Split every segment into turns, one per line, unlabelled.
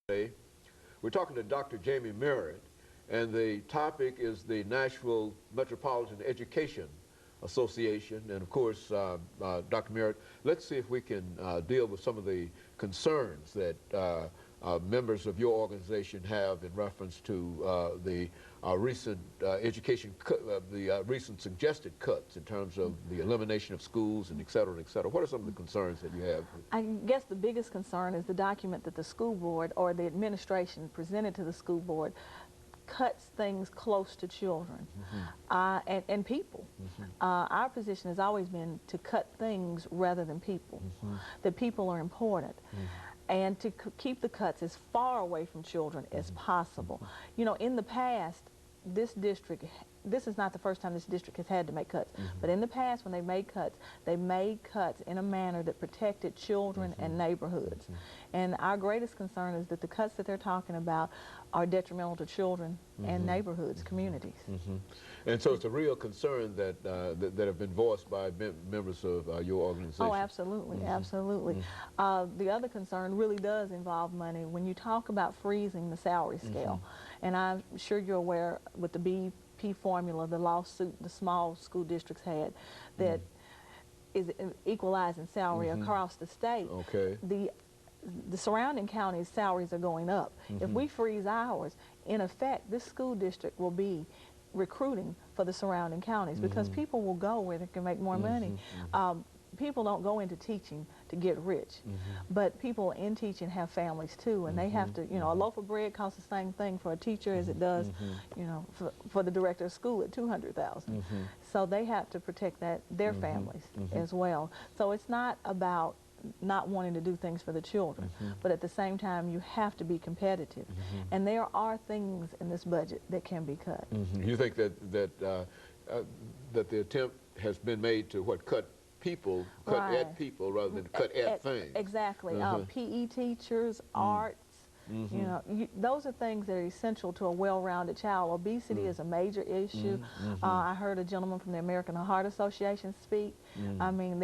Today, we're talking to Dr. JMerritt, and the topic is the Nashville Metropolitan Education Association. And of course, Dr. Merritt, let's see if we can deal with some of the concerns that members of your organization have in reference to the recent recent suggested cuts in terms of the elimination of schools and et cetera, et cetera. What are some of the concerns that you have?
I guess the biggest concern is the document that the school board or the administration presented to the school board cuts things close to children and people. Our position has always been to cut things rather than people. That people are important. And to keep the cuts as far away from children as possible. You know, in the past, this district, this is not the first time this district has had to make cuts, but in the past when they made cuts in a manner that protected children and neighborhoods. And our greatest concern is that the cuts that they're talking about are detrimental to children and neighborhoods, communities.
And so it's a real concern that that have been voiced by members of your organization.
Oh, absolutely, absolutely. The other concern really does involve money. When you talk about freezing the salary scale, and I'm sure you're aware with the BP formula, the lawsuit the small school districts had that is equalizing salary across the state.
Okay.
The surrounding counties' salaries are going up. If we freeze ours, in effect, this school district will be recruiting for the surrounding counties because people will go where they can make more money. People don't go into teaching to get rich, but people in teaching have families too, and they have to, you know, a loaf of bread costs the same thing for a teacher as it does, you know, for the director of school at $200,000. So they have to protect their families as well. So it's not about not wanting to do things for the children, but at the same time you have to be competitive, and there are things in this budget that can be cut.
You think that that the attempt has been made to cut people, cut at people rather than cut at things? Exactly.
PE teachers, arts. You know, those are things that are essential to a well-rounded child. Obesity is a major issue. I heard a gentleman from the American Heart Association speak. I mean,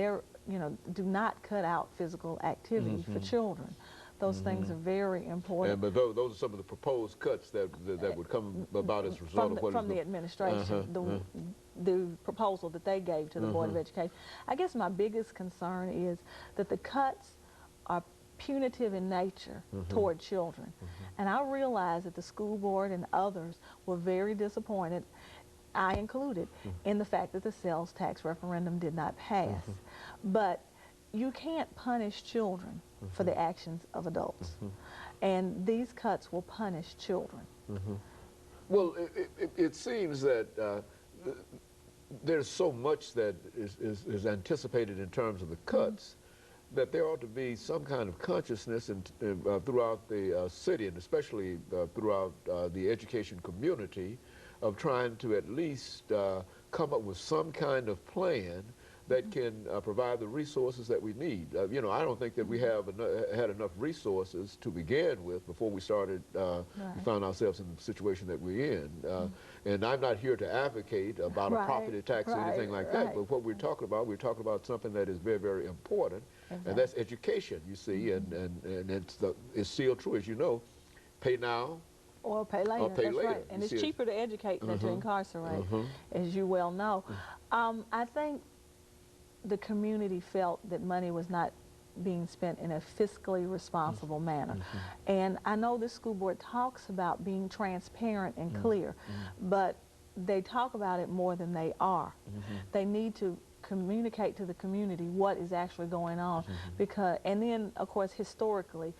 you know, do not cut out physical activity for children. Those things are very important.
But those are some of the proposed cuts that would come about as a result of what
from the administration, the proposal that they gave to the Board of Education. I guess my biggest concern is that the cuts are punitive in nature toward children. And I realize that the school board and others were very disappointed, I included, in the fact that the sales tax referendum did not pass. But you can't punish children for the actions of adults. And these cuts will punish children.
Well, it seems that there's so much that is anticipated in terms of the cuts that there ought to be some kind of consciousness throughout the city, and especially throughout the education community, of trying to at least come up with some kind of plan that can provide the resources that we need. You know, I don't think that we have had enough resources to begin with before we started, we found ourselves in the situation that we're in. And I'm not here to advocate about a property tax or anything like that, but what we're talking about something that is very, very important, and that's education, you see, and it's still true, as you know, pay now,
or pay later, that's right. And it's cheaper to educate than to incarcerate, as you well know. I think the community felt that money was not being spent in a fiscally responsible manner. And I know the school board talks about being transparent and clear, but they talk about it more than they are. They need to communicate to the community what is actually going on, because, and then of course historically,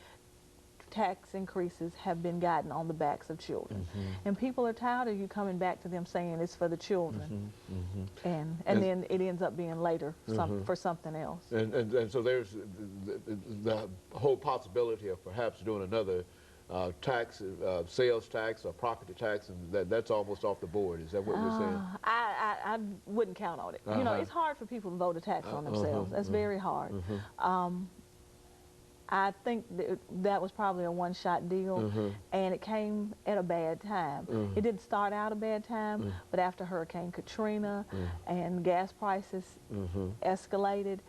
tax increases have been gotten on the backs of children. And people are tired of you coming back to them saying it's for the children. And then it ends up being later for something else.
And so there's the whole possibility of perhaps doing another tax, sales tax or property tax, and that's almost off the board. Is that what we're saying?
I wouldn't count on it. You know, it's hard for people to vote a tax on themselves. That's very hard. I think that was probably a one-shot deal, and it came at a bad time. It didn't start out a bad time, but after Hurricane Katrina and gas prices escalated,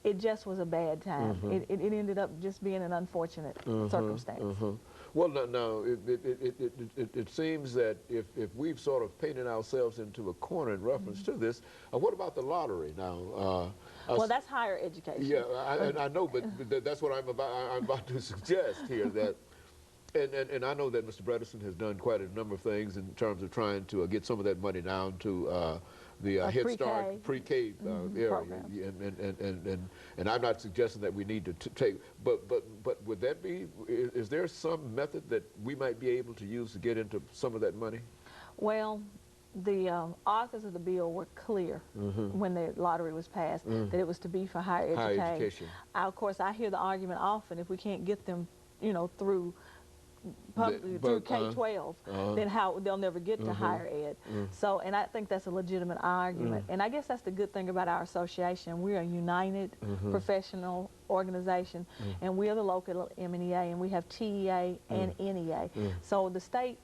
it just was a bad time. It ended up just being an unfortunate circumstance.
Well, now it seems that if we've sort of painted ourselves into a corner in reference to this, what about the lottery now?
Well, that's higher education.
Yeah, I know, but that's what I'm about to suggest here. That, and I know that Mr. Bredesen has done quite a number of things in terms of trying to get some of that money down to the Head Start pre-K area, and I'm not suggesting that we need to take, but would that be? Is there some method that we might be able to use to get into some of that money?
Well, the authors of the bill were clear when the lottery was passed that it was to be for higher education. Of course, I hear the argument often: if we can't get them, through through K-12, then how they'll never get to higher ed. So, and I think that's a legitimate argument. And I guess that's the good thing about our association. We're a united professional organization, and we're the local MEA, and we have TEA and NEA. So the state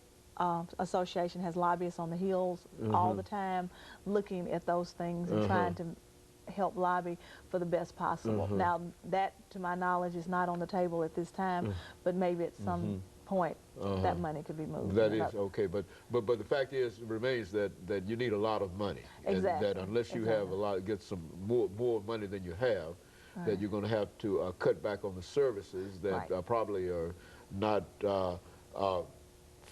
association has lobbyists on the hills all the time looking at those things and trying to help lobby for the best possible. Now, that, to my knowledge, is not on the table at this time, but maybe at some point that money could be moved.
That is okay, but the fact remains that you need a lot of money.
Exactly.
And that unless you have get some more money than you have, that you're going to have to cut back on the services that probably are not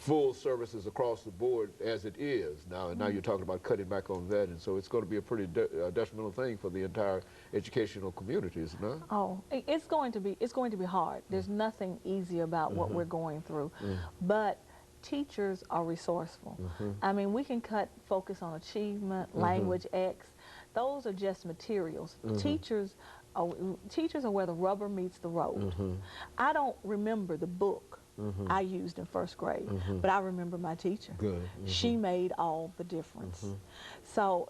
full services across the board as it is now, and now you're talking about cutting back on that, and so it's going to be a pretty detrimental thing for the entire educational community, isn't it?
Oh, it's going to be hard. There's nothing easy about what we're going through, but teachers are resourceful. I mean, we can focus on achievement, language X. Those are just materials. Teachers are where the rubber meets the road. I don't remember the book I used in first grade, but I remember my teacher.
Good.
She made all the difference. So,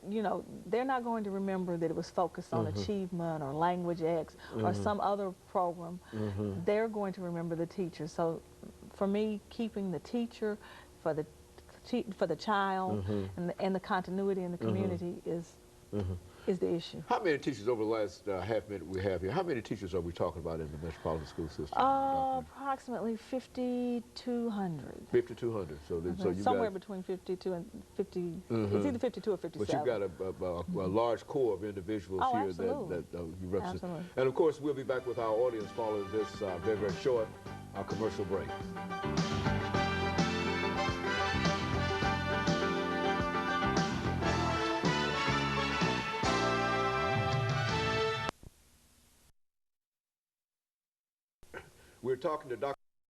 they're not going to remember that it was focused on achievement or language X or some other program. They're going to remember the teacher. So for me, keeping the teacher for the child and the continuity in the community is the issue.
How many teachers, over the last half minute we have here, how many teachers are we talking about in the Metropolitan School System?
Approximately 5,200.
5,200. So you
somewhere between 52 and 50. It's either 52 or 57.
But you've got a large core of individuals here that you represent.
Absolutely.
And of course, we'll be back with our audience following this very, very short commercial break. We're talking to Dr.